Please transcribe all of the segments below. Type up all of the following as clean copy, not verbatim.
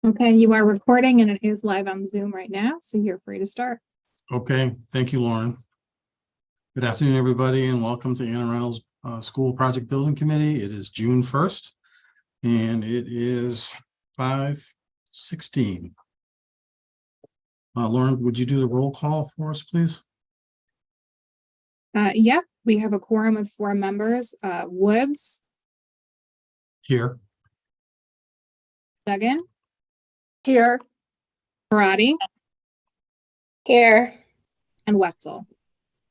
Okay, you are recording and it is live on Zoom right now, so you're free to start. Okay, thank you, Lauren. Good afternoon, everybody, and welcome to Anna Reynolds School Project Building Committee. It is June 1st, and it is 5:16. Lauren, would you do the roll call for us, please? Yep, we have a quorum of 4 members. Woods, Here. Duggan, Here. Parati, Here. and Wetzel.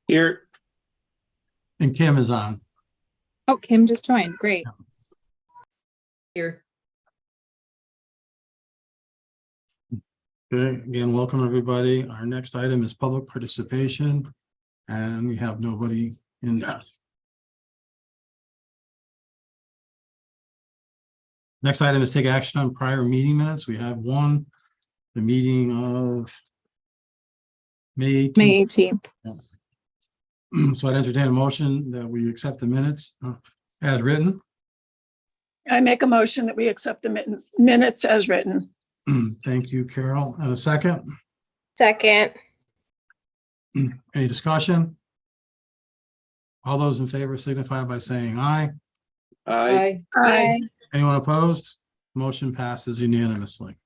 Here. And Kim is on. Oh, Kim just joined. Great. Here. Okay, again, welcome, everybody. Our next item is public participation, and we have nobody in that. Next item is take action on prior meeting minutes. We have one, the meeting of May 18th. May 18th. So I'd entertain a motion that we accept the minutes as written. I make a motion that we accept the minutes as written. Thank you, Carol. And a second. Second. Any discussion? All those in favor signify by saying aye. Aye. Aye. Anyone opposed? Motion passes unanimously.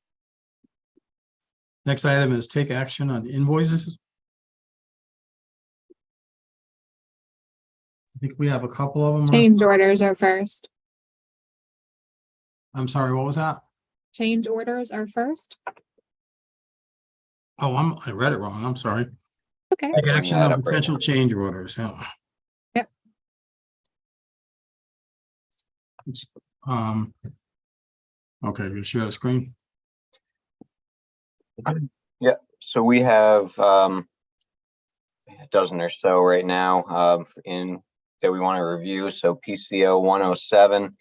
Next item is take action on invoices. I think we have a couple of them. Change orders are first. I'm sorry, what was that? Change orders are first. Oh, I read it wrong. I'm sorry. Okay. Take action that on up right potential change orders. Yeah. Yep. Okay, you share the screen. Yeah, so we have a dozen or so right now in that we want to review. So PCO 107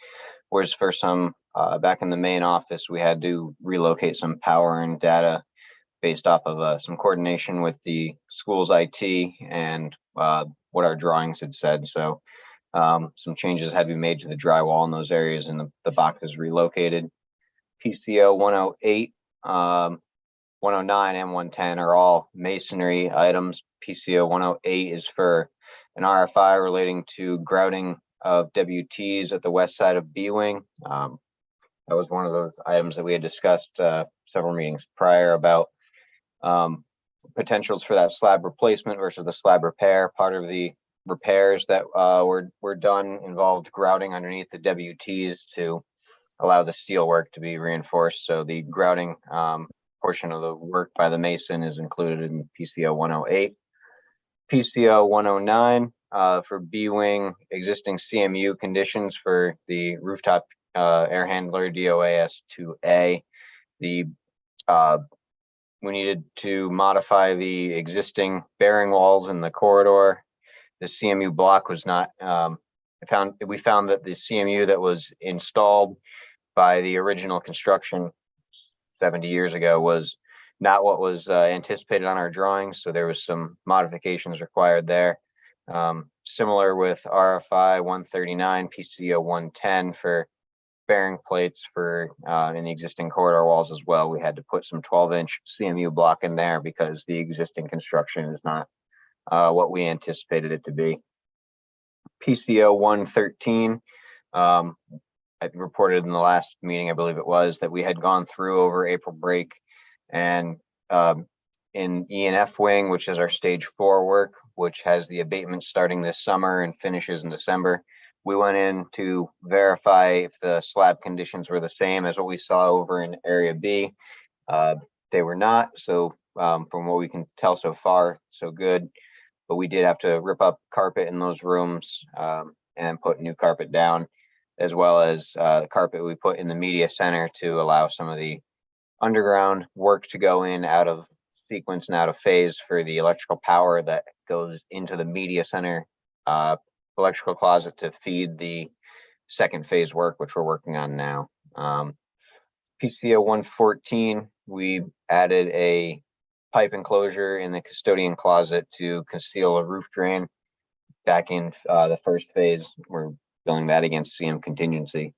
was for some back in the main office, we had to relocate some power and data based off of some coordination with the school's IT and what our drawings had said. So some changes had to be made to the drywall in those areas, and the box is relocated. PCO 108, 109, and 110 are all masonry items. PCO 108 is for an RFI relating to grouting of WTs at the west side of B Wing. That was one of those items that we had discussed several meetings prior about potentials for that slab replacement versus the slab repair. Part of the repairs that were done involved grouting underneath the WTs to allow the steel work to be reinforced. So the grouting portion of the work by the mason is included in PCO 108. PCO 109 for B-Wing existing CMU conditions for the rooftop air handler DOAS 2A. We needed to modify the existing bearing walls in the corridor. The CMU block was not, we found that the CMU that was installed by the original construction 70 years ago was not what was anticipated on our drawings. So there was some modifications required there. Similar with RFI 139, PCO 110 for bearing plates for in the existing corridor walls as well. We had to put some 12-inch CMU block in there because the existing construction is not what we anticipated it to be. PCO 113, I reported in the last meeting, I believe it was, that we had gone through over April break, and in E&F wing, which is our stage 4 work, which has the abatement starting this summer and finishes in December, we went in to verify if the slab conditions were the same as what we saw over in area B. They were not. So from what we can tell so far, so good. But we did have to rip up carpet in those rooms and put new carpet down, as well as the carpet we put in the media center to allow some of the underground work to go in out of sequence and out of phase for the electrical power that goes into the media center electrical closet to feed the second phase work, which we're working on now. PCO 114, we added a pipe enclosure in the custodian closet to conceal a roof drain back in the first phase. We're billing that against CM contingency.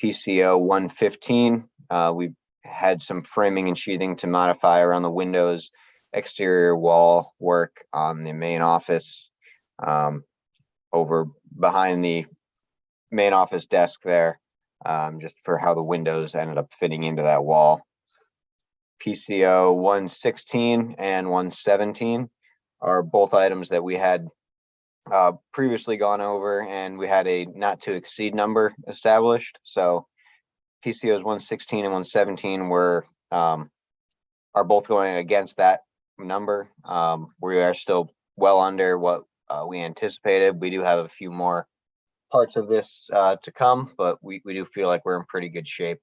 PCO 115, we had some framing and sheathing to modify around the windows, exterior wall work on the main office, over behind the main office desk there, just for how the windows ended up fitting into that wall. PCO 116 and 117 are both items that we had previously gone over, and we had a not to exceed number established. So PCOs 116 and 117 were are both going against that number. We are still well under what we anticipated. We do have a few more parts of this to come, but we do feel like we're in pretty good shape.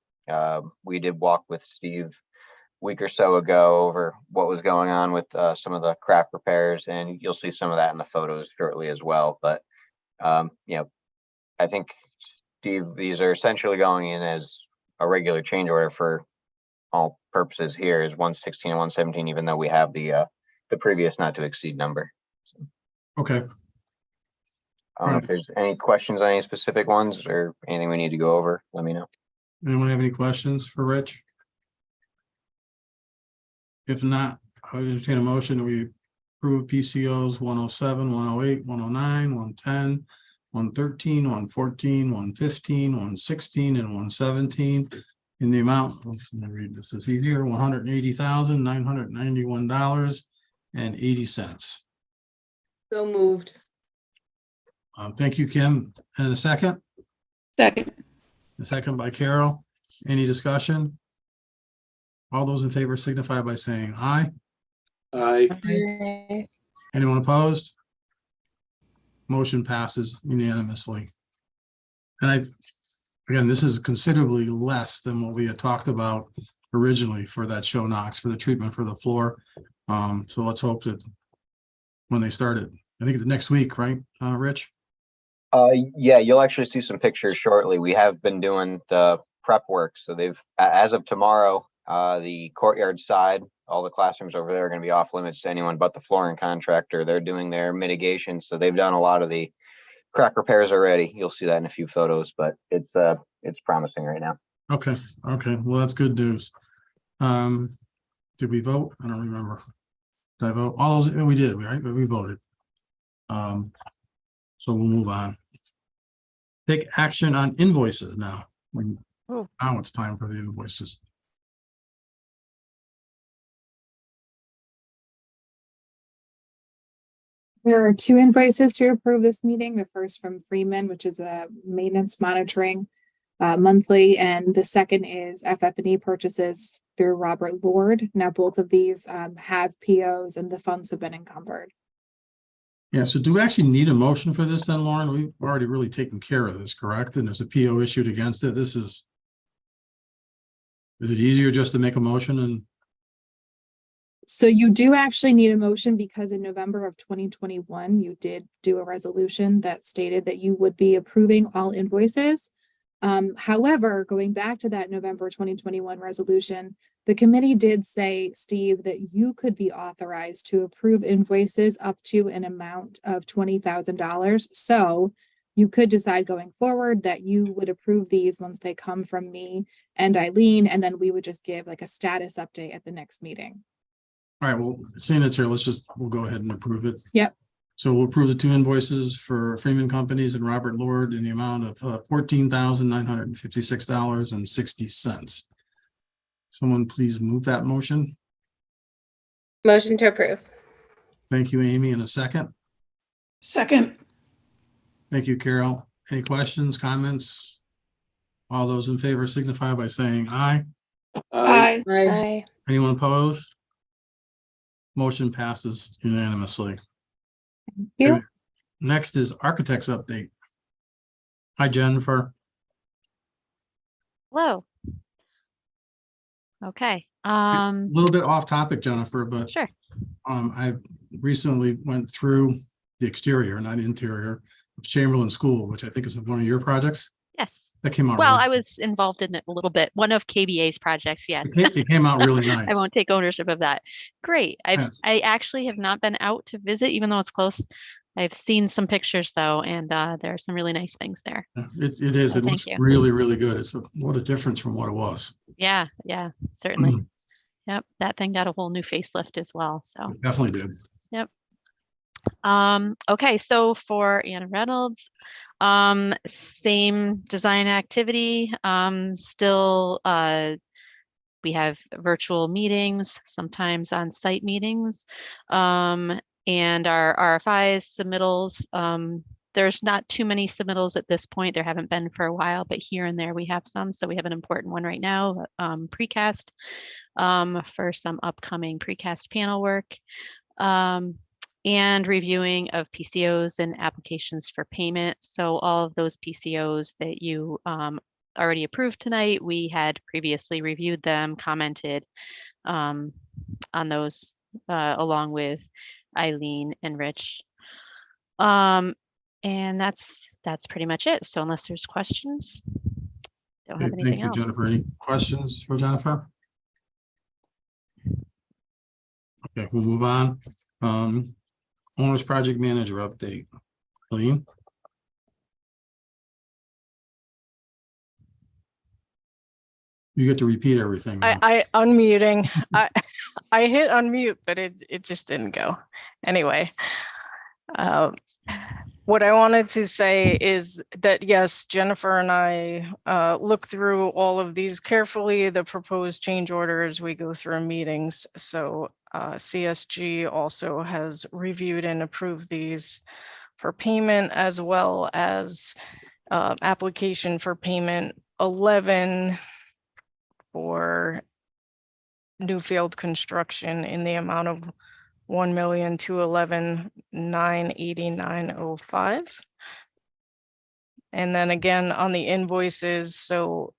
We did walk with Steve a week or so ago over what was going on with some of the crack repairs, and you'll see some of that in the photos shortly as well. But you know, I think, Steve, these are essentially going in as a regular change order for all purposes here, is 116 and 117, even though we have the previous not to exceed number. Okay. I don't know if there's any questions on any specific ones or anything we need to go over. Let me know. Anyone have any questions for Rich? If not, I would entertain a motion that we approve PCOs 107, 108, 109, 110, 113, 114, 115, 116, and 117 in the amount of, let me read this, is easier, $180,991.80. So moved. Thank you, Kim. And a second? Second. A second by Carol. Any discussion? All those in favor signify by saying aye. Aye. Anyone opposed? Motion passes unanimously. And again, this is considerably less than what we had talked about originally for that show Knox, for the treatment for the floor. So let's hope that when they started, I think it's next week, right, Rich? Yeah, you'll actually see some pictures shortly. We have been doing the prep work. So they've, as of tomorrow, the courtyard side, all the classrooms over there are going to be off limits to anyone but the flooring contractor. They're doing their mitigation. So they've done a lot of the crack repairs already. You'll see that in a few photos, but it's promising right now. Okay. Well, that's good news. Did we vote? I don't remember. Did I vote? All those, we did, right? We voted. So we'll move on. Take action on invoices now. Now it's time for the invoices. There are two invoices to approve this meeting. The first from Freeman, which is a maintenance monitoring monthly, and the second is FF&E purchases through Robert Lord. Now, both of these have POs and the funds have been encumbered. Yeah, so do we actually need a motion for this then, Lauren? We've already really taken care of this, correct? And there's a PO issued against it. Is it easier just to make a motion and? So you do actually need a motion because in November of 2021, you did do a resolution that stated that you would be approving all invoices. However, going back to that November 2021 resolution, the committee did say, Steve, that you could be authorized to approve invoices up to an amount of $20,000. So you could decide going forward that you would approve these once they come from me and Eileen, and then we would just give like a status update at the next meeting. All right, well, seeing it's here, we'll go ahead and approve it. Yep. So we'll approve the two invoices for Freeman Companies and Robert Lord in the amount of $14,956.60. Someone please move that motion. Motion to approve. Thank you, Amy. In a second. Second. Thank you, Carol. Any questions, comments? All those in favor signify by saying aye. Aye. Aye. Anyone opposed? Motion passes unanimously. Thank you. Okay. Next is architect's update. Hi, Jennifer. Hello. Okay. A little bit off topic, Jennifer, but Sure. I recently went through the exterior, not interior, of Chamberlain School, which I think is one of your projects. Yes. That came out. Well, really, I was involved in it a little bit. One of KBA's projects. Yes. it came out really nice. I won't take ownership of that. Great. Yes. I actually have not been out to visit, even though it's close. I've seen some pictures though, and there are some really nice things there. It is. So It thank looks you. really, really good. What a difference from what it was. Yeah, certainly. Mhm. Yep, that thing got a whole new facelift as well. So, It definitely did. okay, so for Anna Reynolds, same design activity, still, we have virtual meetings, sometimes on-site meetings, and our RFIs, submittals, there's not too many submittals at this point. There haven't been for a while, but here and there we have some. So we have an important one right now, precast, for some upcoming precast panel work. And reviewing of PCOs and applications for payment. So all of those PCOs that you already approved tonight, we had previously reviewed them, commented on those along with Eileen and Rich. And that's pretty much it. So unless there's questions, don't have Okay, anything thank you, else. Jennifer. Any questions for Jennifer? Okay, we'll move on. Owner's project manager update. Eileen? You get to repeat everything now. I unmuting. I hit unmute, but it just didn't go. Anyway, what I wanted to say is that yes, Jennifer and I look through all of these carefully, the proposed change orders, we go through meetings. So CSG also has reviewed and approved these for payment, as well as application for payment 11 for Newfield construction in the amount of 1,211,989.05. And then again on the invoices, so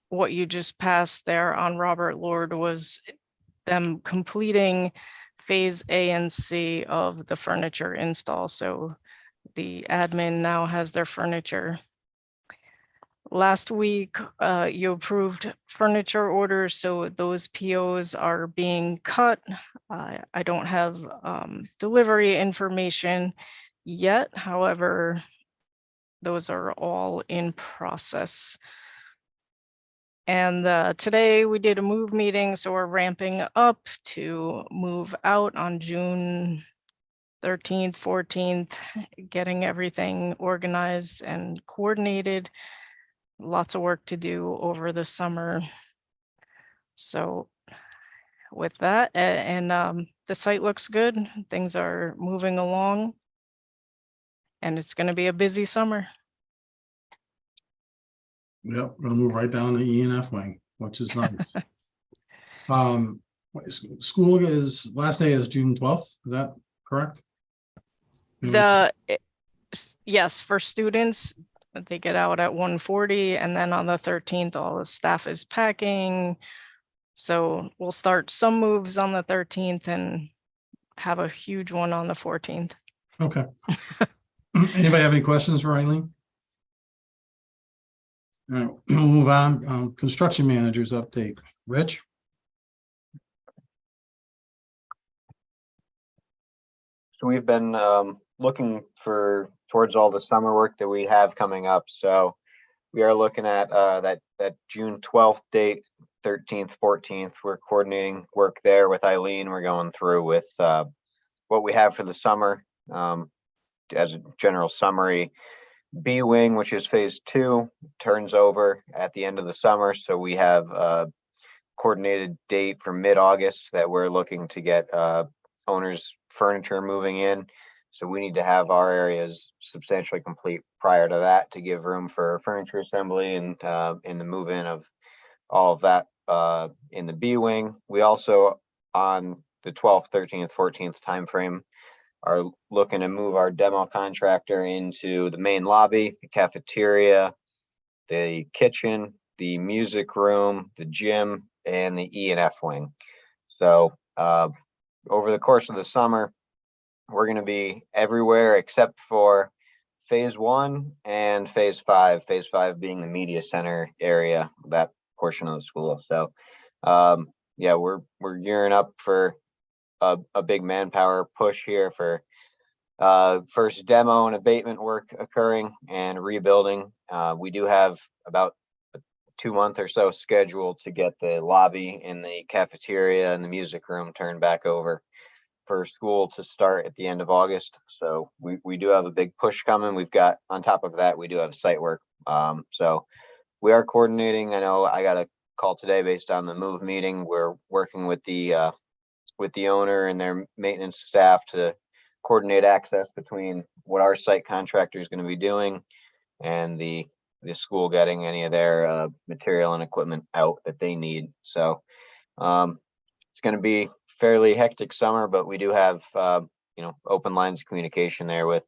what you just passed there on Robert Lord was them completing phase A and C of the furniture install. So the admin now has their furniture. Last week, you approved furniture orders, so those POs are being cut. I don't have delivery information yet. However, those are all in process. And today we did a move meeting, so we're ramping up to move out on June 13th, 14th, getting everything organized and coordinated. Lots of work to do over the summer. So with that, and the site looks good. Things are moving along. And it's going to be a busy summer. Yep, we'll move right down to E and F wing, which is nice. School is, last day is June 12th, is that correct? Yes, for students, they get out at 1:40, and then on the 13th, all the staff is packing. So we'll start some moves on the 13th and have a huge one on the 14th. Okay. Anybody have any questions for Eileen? All right, we'll move on. Construction managers update. Rich? So we've been looking towards all the summer work that we have coming up. So we are looking at that June 12th date, 13th, 14th. We're coordinating work there with Eileen. We're going through with what we have for the summer. As a general summary, B wing, which is phase 2, turns over at the end of the summer. So we have a coordinated date for mid-August that we're looking to get owners' furniture moving in. So we need to have our areas substantially complete prior to that to give room for furniture assembly and in the move-in of all of that in the B wing. We also, on the 12th, 13th, 14th timeframe, are looking to move our demo contractor into the main lobby, the cafeteria, the kitchen, the music room, the gym, and the E and F wing. So over the course of the summer, we're going to be everywhere except for phase 1 and phase 5. Phase 5 being the media center area, that portion of the school. So yeah, we're gearing up for a big manpower push here for first demo and abatement work occurring and rebuilding. We do have about a 2-month or so schedule to get the lobby and the cafeteria and the music room turned back over for school to start at the end of August. So we do have a big push coming. We've got, on top of that, we do have site work. So we are coordinating. I know I got a call today based on the move meeting. We're working with the owner and their maintenance staff to coordinate access between what our site contractor is going to be doing and the school getting any of their material and equipment out that they need. So it's going to be fairly hectic summer, but we do have open lines of communication there with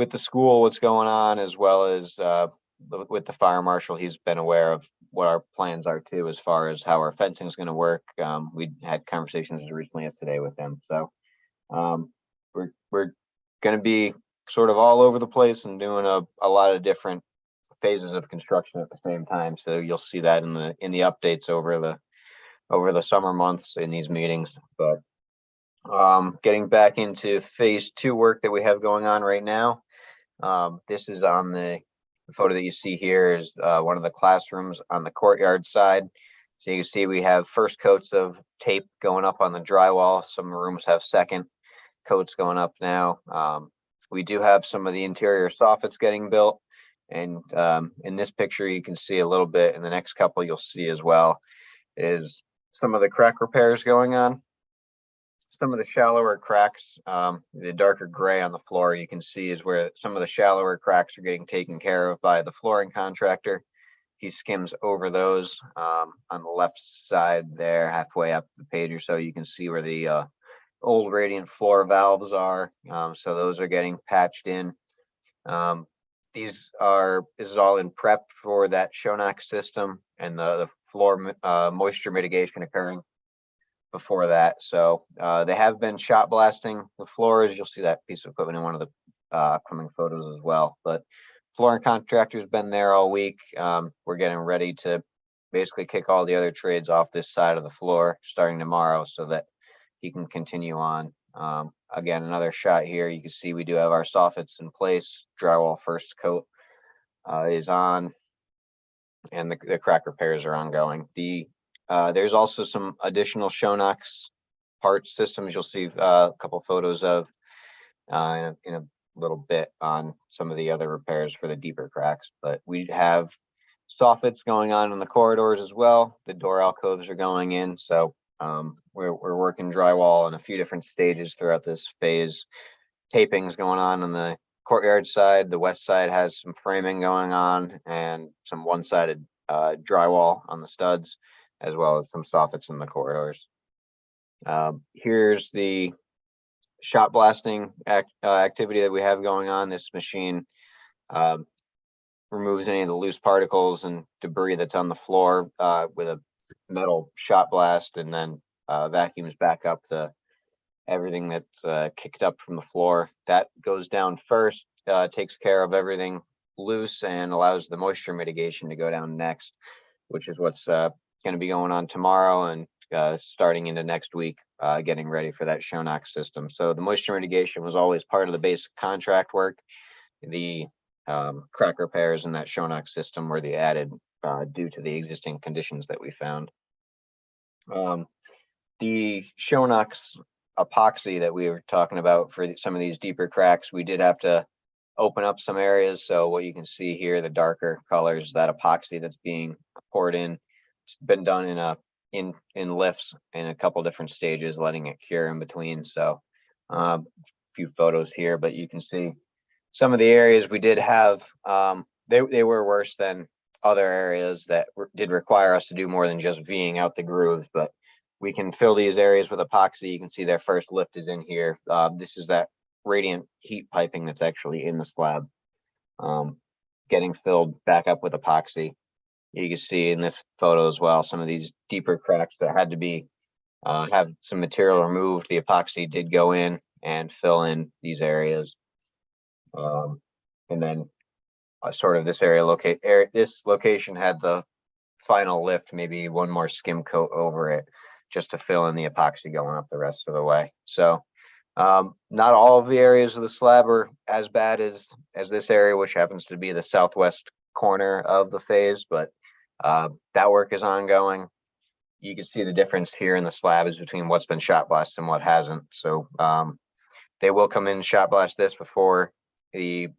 the school, what's going on, as well as with the fire marshal. He's been aware of what our plans are too, as far as how our fencing is going to work. We had conversations as recently as today with them. So we're going to be sort of all over the place and doing a lot of different phases of construction at the same time. So you'll see that in the updates over the summer months in these meetings. But getting back into phase 2 work that we have going on right now. This is on the photo that you see here is one of the classrooms on the courtyard side. So you can see we have first coats of tape going up on the drywall. Some rooms have second coats going up now. We do have some of the interior soffits getting built. And in this picture, you can see a little bit. In the next couple, you'll see as well, is some of the crack repairs going on. Some of the shallower cracks, the darker gray on the floor, you can see is where some of the shallower cracks are getting taken care of by the flooring contractor. He skims over those on the left side there, halfway up the page or so. You can see where the old radiant floor valves are. So those are getting patched in. This is all in prep for that Shonak system and the floor moisture mitigation occurring before that. So they have been shot blasting the floors. You'll see that piece of equipment in one of the upcoming photos as well. But flooring contractor's been there all week. We're getting ready to basically kick all the other trades off this side of the floor starting tomorrow so that he can continue on. Again, another shot here. You can see we do have our soffits in place. Drywall first coat is on, and the crack repairs are ongoing. There's also some additional Shonox part systems you'll see a couple photos of in a little bit on some of the other repairs for the deeper cracks. But we have soffits going on in the corridors as well. The door alcoves are going in. So we're working drywall in a few different stages throughout this phase. Taping's going on the courtyard side. The west side has some framing going on and some one-sided drywall on the studs, as well as some soffits in the corridors. Here's the shot blasting activity that we have going on. This machine removes any of the loose particles and debris that's on the floor with a metal shot blast, and then vacuums back up everything that's kicked up from the floor. That goes down first, takes care of everything loose and allows the moisture mitigation to go down next, which is what's going to be going on tomorrow and starting into next week, getting ready for that Shonak system. So the moisture mitigation was always part of the basic contract work. The crack repairs in that Shonak system were the added due to the existing conditions that we found. The Shonak epoxy that we were talking about for some of these deeper cracks, we did have to open up some areas. So what you can see here, the darker colors, that epoxy that's being poured in, it's been done in lifts in a couple different stages, letting it cure in between. So a few photos here, but you can see some of the areas we did have, they were worse than other areas that did require us to do more than just V'ing out the grooves, but we can fill these areas with epoxy. You can see their first lift is in here. This is that radiant heat piping that's actually in the slab, getting filled back up with epoxy. You can see in this photo as well, some of these deeper cracks that had to be have some material removed. The epoxy did go in and fill in these areas. And then sort of this this location had the final lift, maybe one more skim coat over it just to fill in the epoxy going up the rest of the way. So Not all of the areas of the slab are as bad as this area, which happens to be the southwest corner of the phase, but that work is ongoing. You can see the difference here in the slab is between what's been shot blasted and what hasn't. So they will come in and shot blast this before the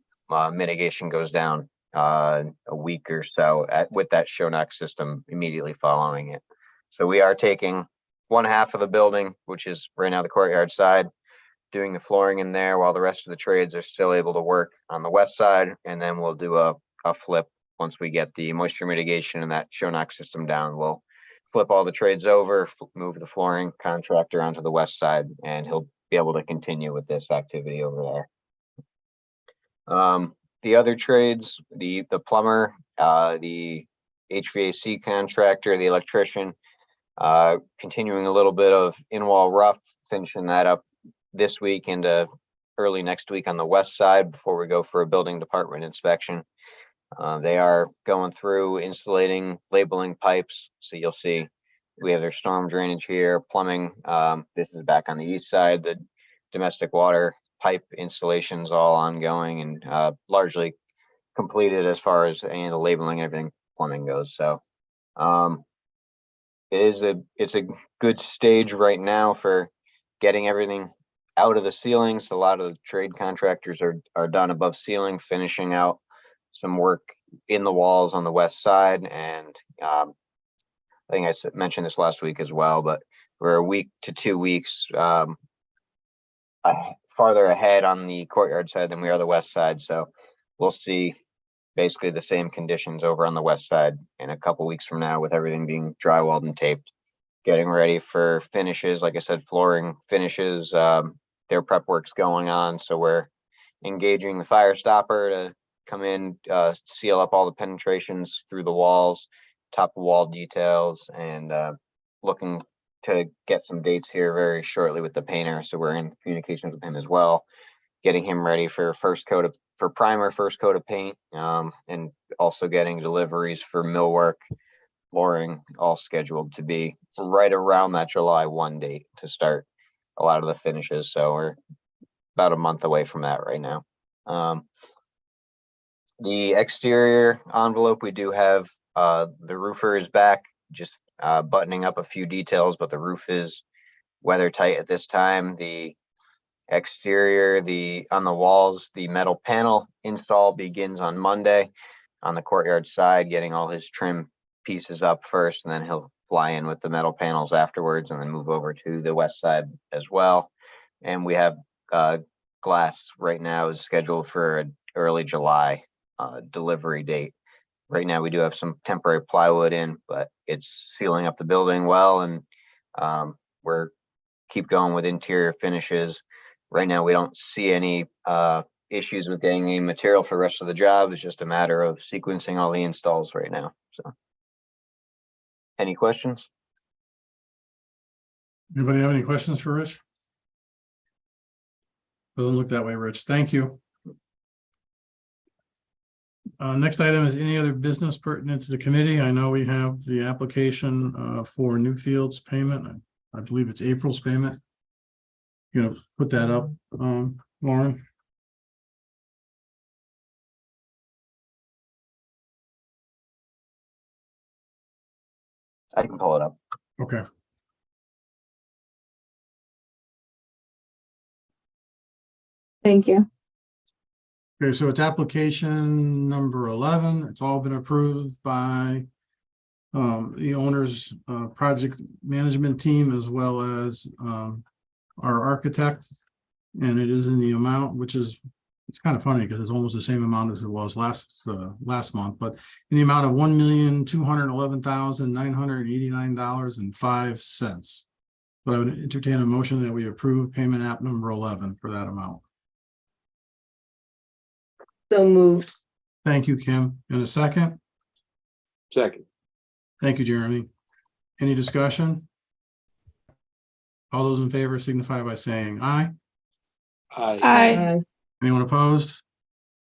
mitigation goes down a week or so with that Shonak system immediately following it. So we are taking one half of the building, which is right now the courtyard side, doing the flooring in there while the rest of the trades are still able to work on the west side. And then we'll do a flip once we get the moisture mitigation and that Shonak system down. We'll flip all the trades over, move the flooring contractor onto the west side, and he'll be able to continue with this activity over there. The other trades, the plumber, the HVAC contractor, the electrician, continuing a little bit of in-wall rough, finishing that up this week into early next week on the west side before we go for a building department inspection. They are going through insulating, labeling pipes. So you'll see we have their storm drainage here, plumbing. This is back on the east side. The domestic water pipe installations all ongoing and largely completed as far as any of the labeling and everything plumbing goes. So it's a good stage right now for getting everything out of the ceilings. A lot of the trade contractors are done above ceiling, finishing out some work in the walls on the west side. And I think I mentioned this last week as well, but we're a week to 2 weeks farther ahead on the courtyard side than we are the west side. So we'll see basically the same conditions over on the west side in a couple weeks from now, with everything being drywalled and taped, getting ready for finishes. Like I said, flooring finishes, their prep work's going on. So we're engaging the fire stopper to come in, seal up all the penetrations through the walls, top of wall details, and looking to get some dates here very shortly with the painter. So we're in communications with him as well, getting him ready for primer, first coat of paint, and also getting deliveries for millwork, flooring, all scheduled to be right around that July 1 date to start a lot of the finishes. So we're about a month away from that right now. The exterior envelope, we do have the roofer is back, just buttoning up a few details, but the roof is weather tight at this time. The exterior, on the walls, the metal panel install begins on Monday on the courtyard side, getting all his trim pieces up first, and then he'll fly in with the metal panels afterwards and then move over to the west side as well. And we have glass right now is scheduled for an early July delivery date. Right now we do have some temporary plywood in, but it's sealing up the building well, and we're keep going with interior finishes. Right now we don't see any issues with getting any material for the rest of the job. It's just a matter of sequencing all the installs right now. So any questions? Anybody have any questions for Rich? Doesn't look that way, Rich. Thank you. Next item is any other business pertinent to the committee. I know we have the application for Newfield's payment. I believe it's April's payment. You know, put that up, Lauren. I can pull it up. Okay. Thank you. Okay, so it's application number 11. It's all been approved by the owner's project management team, as well as our architect. And it is in the amount, which is, it's kind of funny because it's almost the same amount as it was last month, but in the amount of $1,211,989.05. But I would entertain a motion that we approve payment app number 11 for that amount. So moved. Thank you, Kim. In a second. Second. Thank you, Jeremy. Any discussion? All those in favor signify by saying aye. Aye. Aye. Anyone opposed?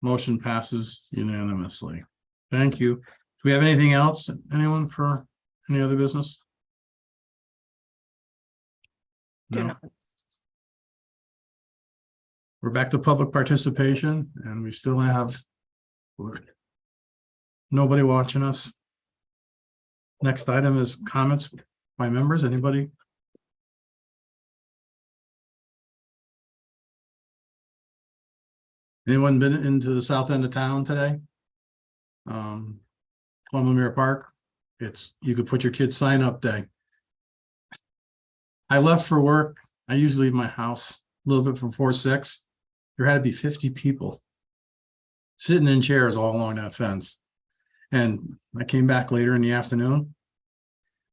Motion passes unanimously. Thank you. Do we have anything else? Anyone for any other business? Do No. not. we're back to public participation and we still have nobody watching us. Next item is comments by members. Anybody? Anyone been into the south end of town today? Columbia Park. You could put your kids sign up day. I left for work. I usually leave my house a little bit before 6. There had to be 50 people sitting in chairs all along that fence. And I came back later in the afternoon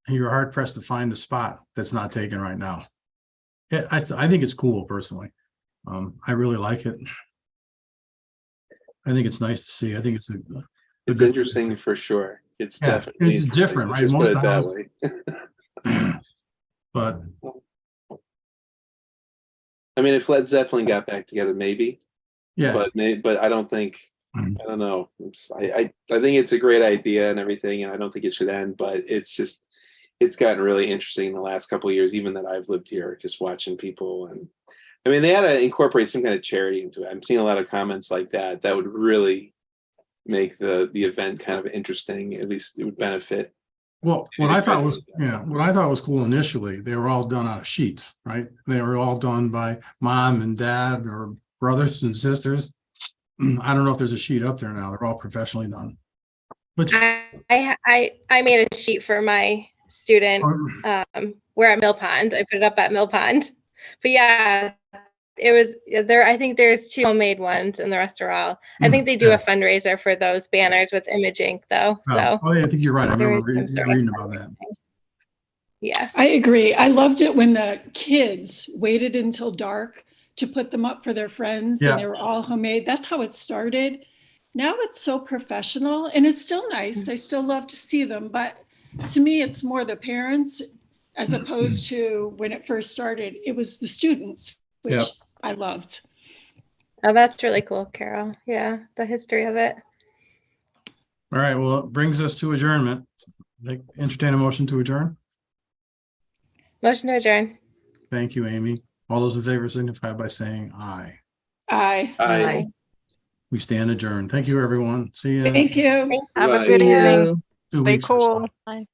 and you're hard pressed to find a spot that's not taken right now. Yeah, I think it's cool personally. I really like it. I think it's nice to see. I think it's It's interesting for sure. It's Yeah, definitely it's interesting. different, Let's right? just Most put it that towns- way. But I mean, if Led Zeppelin got back together, maybe, yeah, but I don't think, I don't know. I think it's a great idea and everything, and I don't think it should end, but it's gotten really interesting in the last couple of years, even that I've lived here, just watching people. And I mean, they had to incorporate some kind of charity into it. I'm seeing a lot of comments like that. That would really make the event kind of interesting. At least it would benefit. well, what I thought was cool initially, they were all done out of sheets, right? They were all done by mom and dad or brothers and sisters. I don't know if there's a sheet up there now. They're all professionally done. But I made a sheet for my student. We're at Mill Pond. I put it up at Mill Pond. But yeah, it was there. I think there's 2 homemade ones and the rest are all. I think they do a fundraiser for those banners with image ink though. So oh yeah, I think you're right. I there remember is some sort of reading about that. yeah. I agree. I loved it when the kids waited until dark to put them up for their friends Yeah. and they were all homemade. That's how it started. Now it's so professional and it's still nice. I still love to see them, but to me, it's more the parents as opposed to when it first started, it was the students, which Yep. I loved. Oh, that's really cool, Carol. Yeah, the history of it. All right, well, it brings us to adjournment. Entertain a motion to adjourn. Motion to adjourn. Thank you, Amy. All those in favor signify by saying aye. Aye. Aye. We stand adjourned. Thank you, everyone. See you. Thank you. Have a Right. good See evening. you. Two Stay weeks or so. cool. Bye.